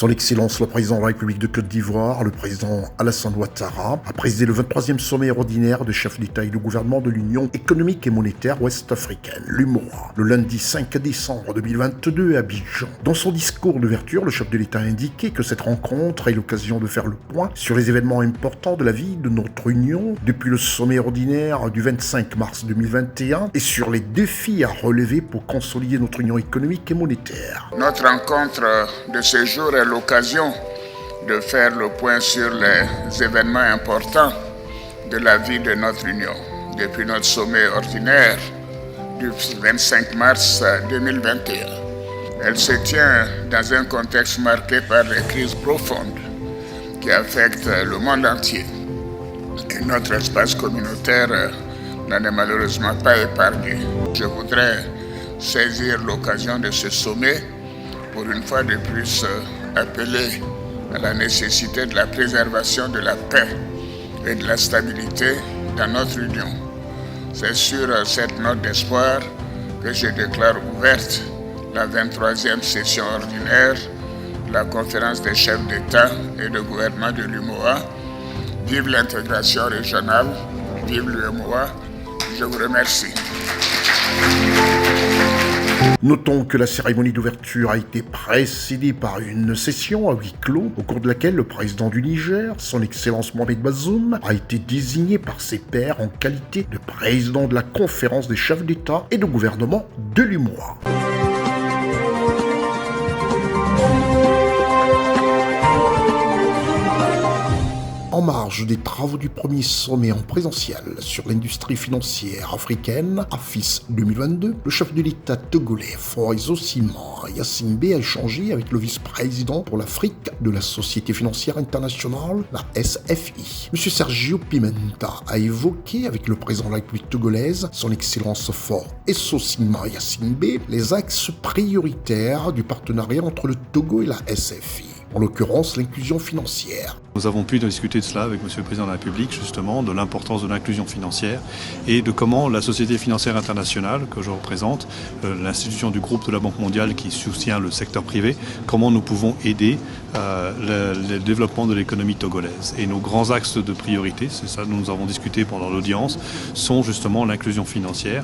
Son Excellence le Président de la République de Côte d'Ivoire, le Président Alassane Ouattara, a présidé le 23e sommet ordinaire des chefs d'État et de gouvernement de l'Union économique et monétaire ouest-africaine, l'UMOA, le lundi 5 décembre 2022 à Abidjan. Dans son discours d'ouverture, le chef de l'État a indiqué que cette rencontre est l'occasion de faire le point sur les événements importants de la vie de notre Union depuis le sommet ordinaire du 25 mars 2021 et sur les défis à relever pour consolider notre union économique et monétaire. Notre rencontre de ce jour est l'occasion de faire le point sur les événements importants de la vie de notre union. Depuis notre sommet ordinaire du 25 mars 2021, elle se tient dans un contexte marqué par des crises profondes qui affectent le monde entier. Et notre espace communautaire n'en est malheureusement pas épargné. Je voudrais saisir l'occasion de ce sommet pour une fois de plus appeler à la nécessité de la préservation de la paix et de la stabilité dans notre union. C'est sur cette note d'espoir que je déclare ouverte la 23e session ordinaire de la conférence des chefs d'État et de gouvernement de l'UMOA. Vive l'intégration régionale, vive l'UMOA. Je vous remercie. Notons que la cérémonie d'ouverture a été précédée par une session à huis clos, au cours de laquelle le président du Niger, son Excellence Mohamed Bazoum, a été désigné par ses pairs en qualité de président de la conférence des chefs d'État et de gouvernement de l'UMOA. En marge des travaux du premier sommet en présentiel sur l'industrie financière africaine, AFIS 2022, le chef de l'État togolais, Faure Osimhen Yassimbe, a échangé avec le vice-président pour l'Afrique de la Société financière internationale, la SFI. M. Sergio Pimenta a évoqué avec le président de la République togolaise, son Excellence Faure Osimhen Yassimbe, les axes prioritaires du partenariat entre le Togo et la SFI, en l'occurrence l'inclusion financière. Nous avons pu discuter de cela avec M. le Président de la République, justement, de l'importance de l'inclusion financière et de comment la Société financière internationale, que je représente, l'institution du groupe de la Banque mondiale qui soutient le secteur privé, comment nous pouvons aider le développement de l'économie togolaise. Et nos grands axes de priorité, c'est ça dont nous avons discuté pendant l'audience, sont justement l'inclusion financière,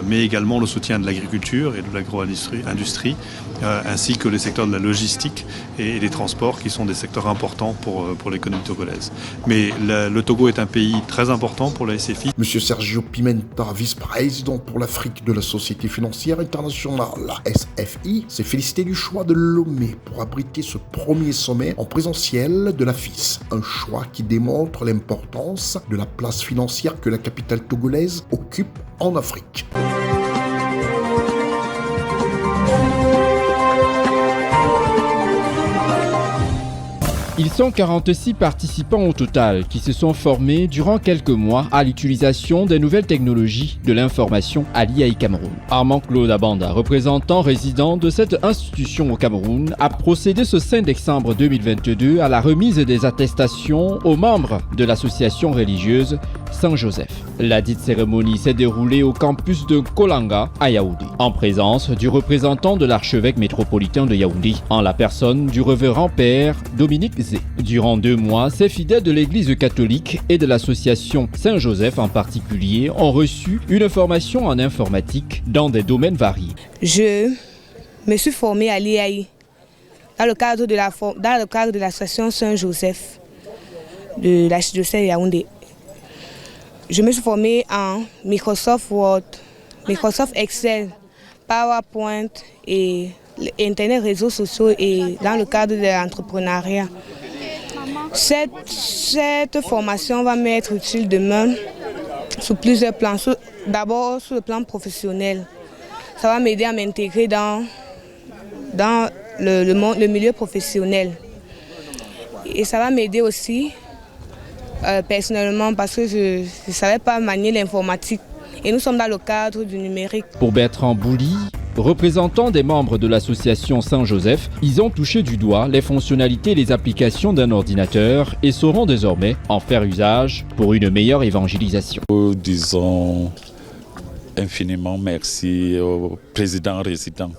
mais également le soutien de l'agriculture et de l'agro-industrie, ainsi que les secteurs de la logistique et des transports qui sont des secteurs importants pour l'économie togolaise. Mais le Togo est un pays très important pour la SFI. Monsieur Sergio Pimenta, vice-président pour l'Afrique de la Société financière internationale, la SFI, s'est félicité du choix de Lomé pour abriter ce premier sommet en présentiel de l'AFIS. Un choix qui démontre l'importance de la place financière que la capitale togolaise occupe en Afrique. Ils sont 46 participants au total qui se sont formés durant quelques mois à l'utilisation des nouvelles technologies de l'information à l'IAI Cameroun. Armand Claude Abanda, représentant résident de cette institution au Cameroun, a procédé ce 5 décembre 2022 à la remise des attestations aux membres de l'association religieuse Saint-Joseph. La dite cérémonie s'est déroulée au campus de Kolanga à Yaoundé, en présence du représentant de l'archevêque métropolitain de Yaoundé, en la personne du révérend père Dominique Zé. Durant 2 mois, ces fidèles de l'église catholique et de l'association Saint-Joseph en particulier ont reçu une formation en informatique dans des domaines variés. Je me suis formée à l'IAI dans le cadre de l'association Saint-Joseph de l'archidiocèse de Yaoundé. Je me suis formée en Microsoft Word, Microsoft Excel, PowerPoint et Internet, réseaux sociaux et dans le cadre de l'entrepreneuriat. Cette formation va m'être utile demain sur plusieurs plans. D'abord sur le plan professionnel. Ça va m'aider à m'intégrer dans le milieu professionnel. Et ça va m'aider aussi personnellement parce que je ne savais pas manier l'informatique. Et nous sommes dans le cadre du numérique. Pour Bertrand Bouli, représentant des membres de l'association Saint-Joseph, ils ont touché du doigt les fonctionnalités et les applications d'un ordinateur et sauront désormais en faire usage pour une meilleure évangélisation. Nous disons infiniment merci au président résident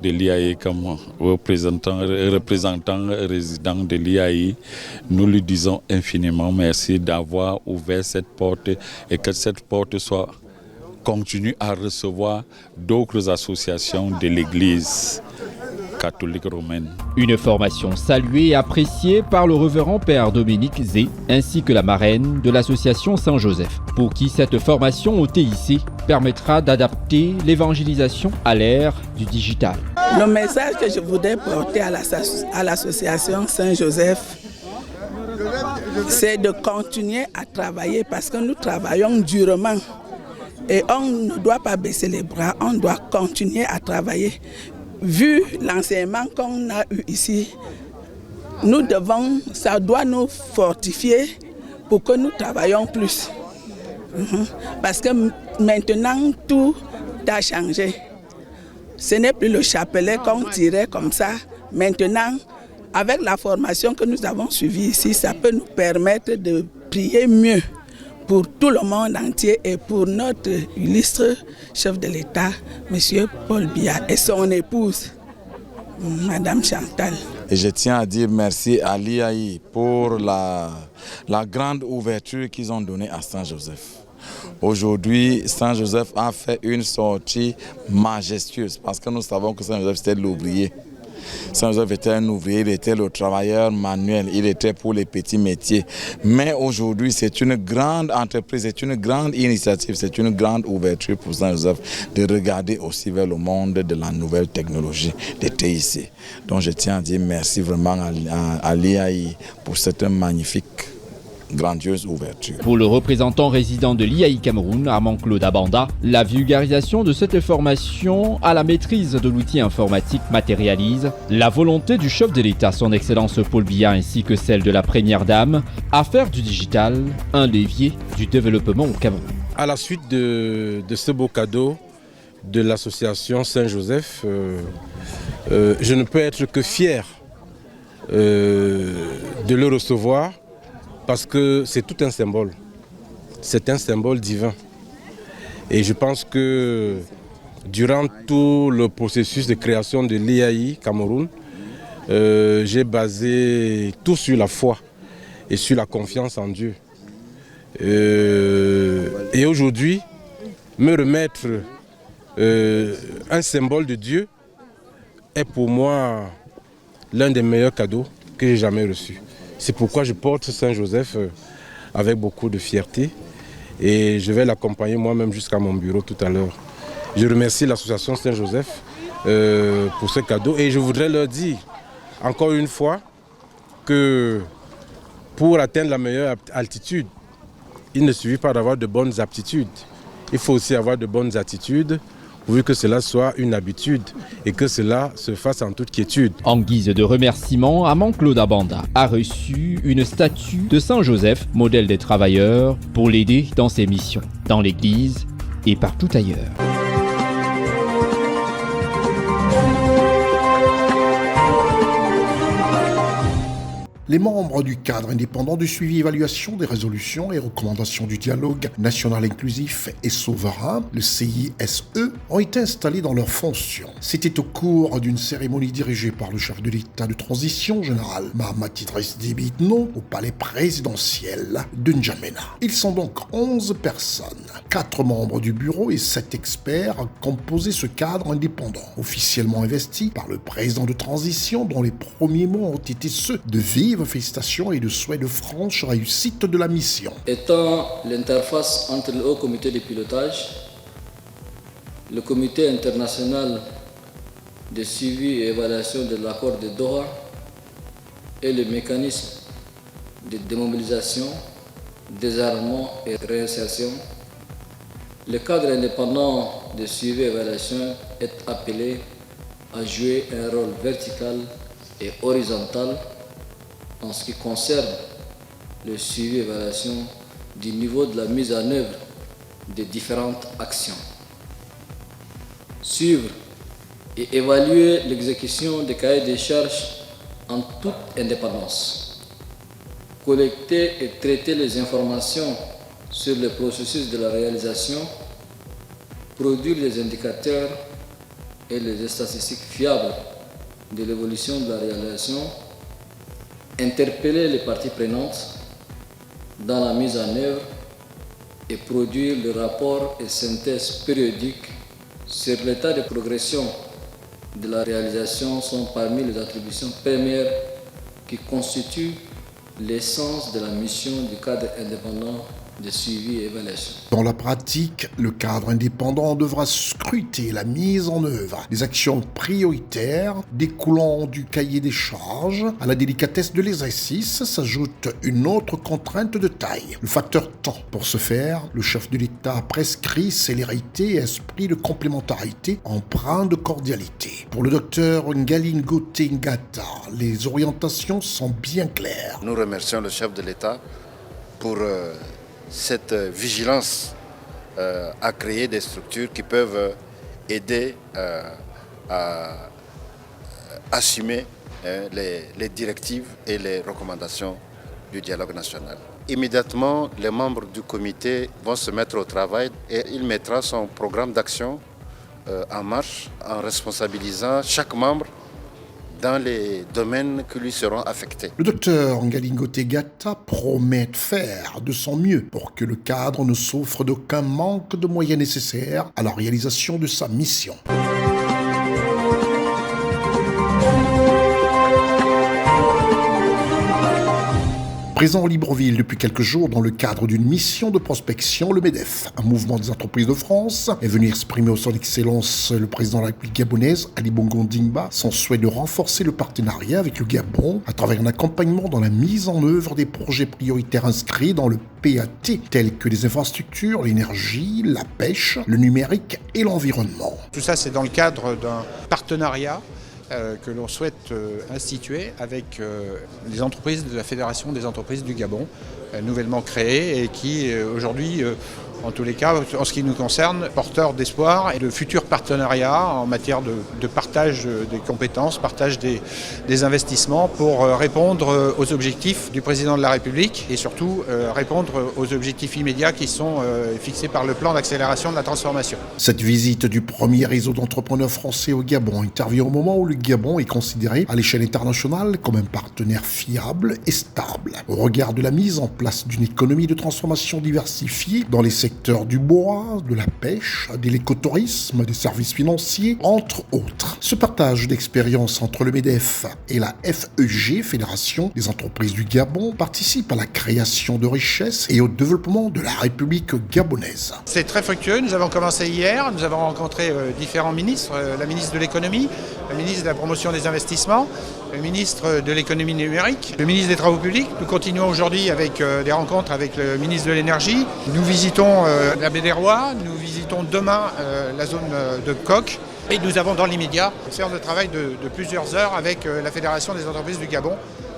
de l'IAI comme représentant résident de l'IAI, nous lui disons infiniment merci d'avoir ouvert cette porte et que cette porte continue à recevoir d'autres associations de l'Église catholique romaine. Une formation saluée et appréciée par le révérend Père Dominique Zé ainsi que la marraine de l'association Saint-Joseph, pour qui cette formation au TIC permettra d'adapter l'évangélisation à l'ère du digital. Le message que je voudrais porter à l'association Saint-Joseph, c'est de continuer à travailler parce que nous travaillons durement. Et on ne doit pas baisser les bras, on doit continuer à travailler. Vu l'enseignement qu'on a eu ici, ça doit nous fortifier pour que nous travaillions plus. Parce que maintenant, tout a changé. Ce n'est plus le chapelet qu'on tirait comme ça. Maintenant, avec la formation que nous avons suivie ici, ça peut nous permettre de prier mieux pour tout le monde entier et pour notre illustre chef de l'État, M. Paul Biya, et son épouse, Mme Chantal. Et je tiens à dire merci à l'IAI pour la grande ouverture qu'ils ont donnée à Saint-Joseph. Aujourd'hui, Saint-Joseph a fait une sortie majestueuse parce que nous savons que Saint-Joseph c'était l'ouvrier. Saint-Joseph était un ouvrier, il était le travailleur manuel, il était pour les petits métiers. Mais aujourd'hui, c'est une grande entreprise, c'est une grande initiative, c'est une grande ouverture pour Saint-Joseph de regarder aussi vers le monde de la nouvelle technologie, des TIC. Donc je tiens à dire merci vraiment à l'IAI pour cette magnifique, grandiose ouverture. Pour le représentant résident de l'IAI Cameroun, Armand-Claude Abanda, la vulgarisation de cette formation à la maîtrise de l'outil informatique matérialise la volonté du chef de l'État, son Excellence Paul Biya, ainsi que celle de la Première Dame, à faire du digital un levier du développement au Cameroun. À la suite de ce beau cadeau de l'association Saint-Joseph, je ne peux être que fier de le recevoir, parce que c'est tout un symbole. C'est un symbole divin. Et je pense que durant tout le processus de création de l'IAI Cameroun, j'ai basé tout sur la foi et sur la confiance en Dieu. Et aujourd'hui, me remettre un symbole de Dieu est pour moi l'un des meilleurs cadeaux que j'ai jamais reçus. C'est pourquoi je porte Saint-Joseph avec beaucoup de fierté et je vais l'accompagner moi-même jusqu'à mon bureau tout à l'heure. Je remercie l'association Saint-Joseph pour ce cadeau et je voudrais leur dire encore une fois que pour atteindre la meilleure altitude, il ne suffit pas d'avoir de bonnes aptitudes. Il faut aussi avoir de bonnes attitudes, pourvu que cela soit une habitude et que cela se fasse en toute quiétude. En guise de remerciement, Armand-Claude Abanda a reçu une statue de Saint-Joseph, modèle des travailleurs, pour l'aider dans ses missions, dans l'église et partout ailleurs. Les membres du cadre indépendant de suivi et évaluation des résolutions et recommandations du dialogue national inclusif et souverain, le CISE, ont été installés dans leurs fonctions. C'était au cours d'une cérémonie dirigée par le chef de l'État de transition, général Mahamat Idriss Déby Itno, au palais présidentiel de N'Djamena. Ils sont donc 11 personnes, 4 membres du bureau et 7 experts à composer ce cadre indépendant, officiellement investi par le président de transition, dont les premiers mots ont été ceux de vive félicitations et de souhaits de franche réussite de la mission. Étant l'interface entre le Haut Comité de pilotage, le Comité international de suivi et évaluation de l'accord de Doha et le mécanisme de démobilisation, désarmement et réinsertion, le cadre indépendant de suivi et évaluation est appelé à jouer un rôle vertical et horizontal en ce qui concerne le suivi et évaluation du niveau de la mise en œuvre des différentes actions. Suivre et évaluer l'exécution des cahiers des charges en toute indépendance. Collecter et traiter les informations sur le processus de la réalisation. Produire les indicateurs et les statistiques fiables de l'évolution de la réalisation, interpeller les parties prenantes dans la mise en œuvre et produire le rapport et synthèse périodique sur l'état de progression de la réalisation sont parmi les attributions premières qui constituent l'essence de la mission du cadre indépendant de suivi et évaluation. Dans la pratique, le cadre indépendant devra scruter la mise en œuvre des actions prioritaires découlant du cahier des charges. À la délicatesse de l'exercice s'ajoute une autre contrainte de taille, le facteur temps. Pour ce faire, le chef de l'État prescrit célérité et esprit de complémentarité empreint de cordialité. Pour le docteur Ngalingote Ngata, les orientations sont bien claires. Nous remercions le chef de l'État pour cette vigilance à créer des structures qui peuvent aider à assumer les directives et les recommandations du dialogue national. Immédiatement, les membres du comité vont se mettre au travail et il mettra son programme d'action en marche en responsabilisant chaque membre dans les domaines qui lui seront affectés. Le docteur Ngalingote Ngata promet de faire de son mieux pour que le cadre ne souffre d'aucun manque de moyens nécessaires à la réalisation de sa mission. Présent à Libreville depuis quelques jours dans le cadre d'une mission de prospection, le MEDEF, un mouvement des entreprises de France, est venu exprimer au son excellence le président de la République gabonaise, Ali Bongo Ondimba, son souhait de renforcer le partenariat avec le Gabon à travers un accompagnement dans la mise en œuvre des projets prioritaires inscrits dans le PAT, tels que les infrastructures, l'énergie, la pêche, le numérique et l'environnement. Tout ça, c'est dans le cadre d'un partenariat que l'on souhaite instituer avec les entreprises de la Fédération des entreprises du Gabon, nouvellement créée et qui aujourd'hui, en tous les cas, en ce qui nous concerne, porteur d'espoir et de futurs partenariats en matière de partage des compétences, partage des investissements pour répondre aux objectifs du président de la République et surtout répondre aux objectifs immédiats qui sont fixés par le plan d'accélération de la transformation. Cette visite du premier réseau d'entrepreneurs français au Gabon intervient au moment où le Gabon est considéré à l'échelle internationale comme un partenaire fiable et stable, au regard de la mise en place d'une économie de transformation diversifiée dans les secteurs du bois, de la pêche, de l'écotourisme, des services financiers, entre autres. Ce partage d'expérience entre le MEDEF et la FEG, Fédération des entreprises du Gabon, participe à la création de richesses et au développement de la République gabonaise. C'est très fructueux. Nous avons commencé hier, nous avons rencontré différents ministres, la ministre de l'économie, le ministre de la promotion des investissements, le ministre de l'économie numérique, le ministre des Travaux publics. Nous continuons aujourd'hui avec des rencontres avec le ministre de l'énergie. Nous visitons la baie des Rois, nous visitons demain la zone de Coq. Et nous avons dans l'immédiat une séance de travail de plusieurs heures avec la Fédération des entreprises du Gabon,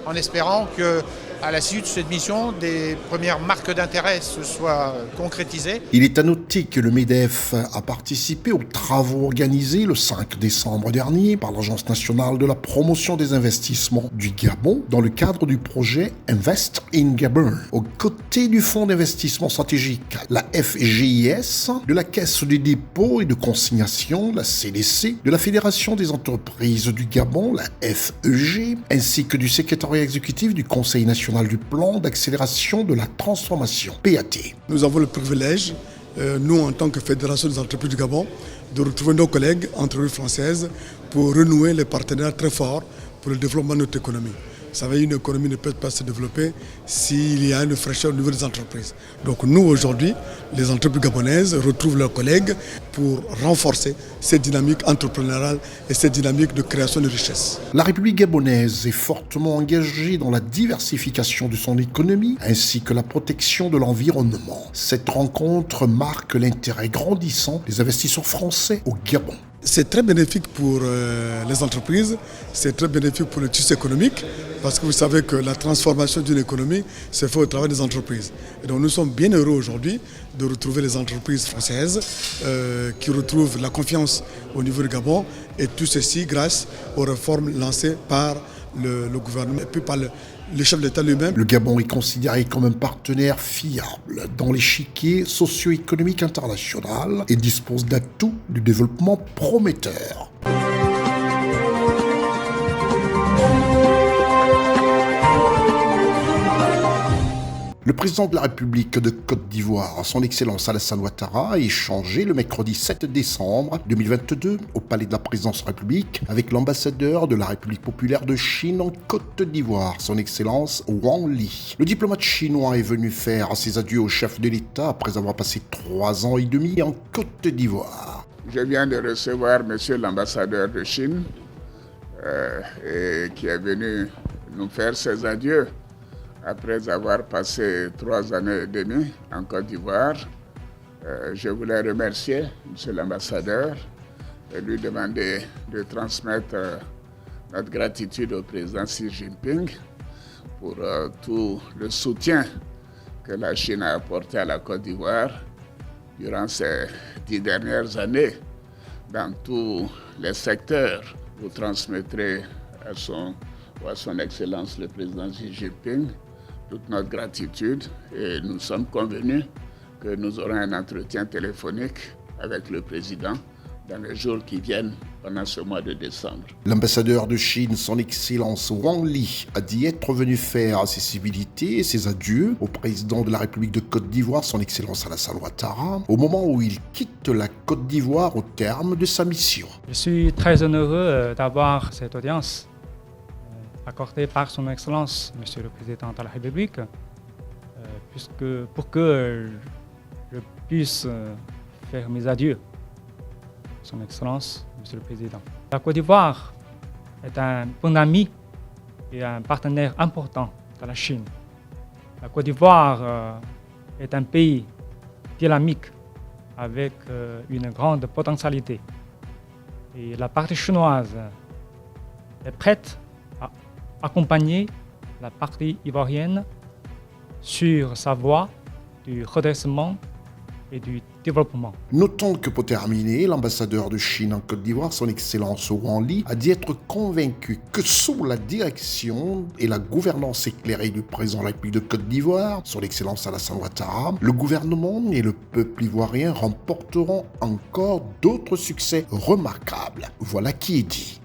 en espérant qu'à la suite de cette mission, des premières marques d'intérêt se soient concrétisées. Il est à noter que le MEDEF a participé aux travaux organisés le 5 décembre dernier par l'Agence nationale de la promotion des investissements du Gabon dans le cadre du projet Invest in Gabon, aux côtés du Fonds d'investissement stratégique, la FGIS, de la Caisse des dépôts et de consignation, la CDC, de la Fédération des entreprises du Gabon, la FEG, ainsi que du secrétariat exécutif du Conseil national du plan d'accélération de la transformation, PAT. Nous avons le privilège, nous en tant que Fédération des entreprises du Gabon, de retrouver nos collègues entreprises françaises pour renouer les partenariats très forts pour le développement de notre économie. Vous savez, une économie ne peut pas se développer s'il y a une fraîcheur au niveau des entreprises. Donc nous, aujourd'hui, les entreprises gabonaises retrouvent leurs collègues pour renforcer cette dynamique entrepreneuriale et cette dynamique de création de richesses. La République gabonaise est fortement engagée dans la diversification de son économie ainsi que la protection de l'environnement. Cette rencontre marque l'intérêt grandissant des investisseurs français au Gabon. C'est très bénéfique pour les entreprises, c'est très bénéfique pour le tissu économique, parce que vous savez que la transformation d'une économie se fait au travail des entreprises. Et donc nous sommes bien heureux aujourd'hui de retrouver les entreprises françaises qui retrouvent la confiance au niveau du Gabon, et tout ceci grâce aux réformes lancées par le gouvernement et puis par le chef d'État lui-même. Le Gabon est considéré comme un partenaire fiable dans l'échiquier socio-économique international et dispose d'atouts du développement prometteurs. Le président de la République de Côte d'Ivoire, son Excellence Alassane Ouattara, a échangé le mercredi 7 décembre 2022 au Palais de la Présidence République avec l'ambassadeur de la République populaire de Chine en Côte d'Ivoire, son Excellence Wang Li. Le diplomate chinois est venu faire ses adieux au chef de l'État après avoir passé 3 ans et demi en Côte d'Ivoire. Je viens de recevoir monsieur l'ambassadeur de Chine qui est venu nous faire ses adieux après avoir passé 3 années et demie en Côte d'Ivoire. Je voulais remercier monsieur l'ambassadeur et lui demander de transmettre notre gratitude au président Xi Jinping pour tout le soutien que la Chine a apporté à la Côte d'Ivoire durant ces 10 dernières années dans tous les secteurs. Vous transmettrez à son Excellence le président Xi Jinping toute notre gratitude et nous sommes convenus que nous aurons un entretien téléphonique avec le président dans les jours qui viennent pendant ce mois de décembre. L'ambassadeur de Chine, son Excellence Wang Li, a dit être venu faire ses civilités et ses adieux au président de la République de Côte d'Ivoire, son Excellence Alassane Ouattara, au moment où il quitte la Côte d'Ivoire au terme de sa mission. Je suis très heureux d'avoir cette audience accordée par son Excellence, Monsieur le Président de la République, pour que je puisse faire mes adieux. Son Excellence, Monsieur le Président. La Côte d'Ivoire est un bon ami et un partenaire important de la Chine. La Côte d'Ivoire est un pays dynamique avec une grande potentialité. Et la partie chinoise est prête à accompagner la partie ivoirienne sur sa voie du redressement et du développement. Notons que pour terminer, l'ambassadeur de Chine en Côte d'Ivoire, son Excellence Wang Li, a dit être convaincu que sous la direction et la gouvernance éclairée du président de la République de Côte d'Ivoire, son Excellence Alassane Ouattara, le gouvernement et le peuple ivoirien remporteront encore d'autres succès remarquables. Voilà qui est dit.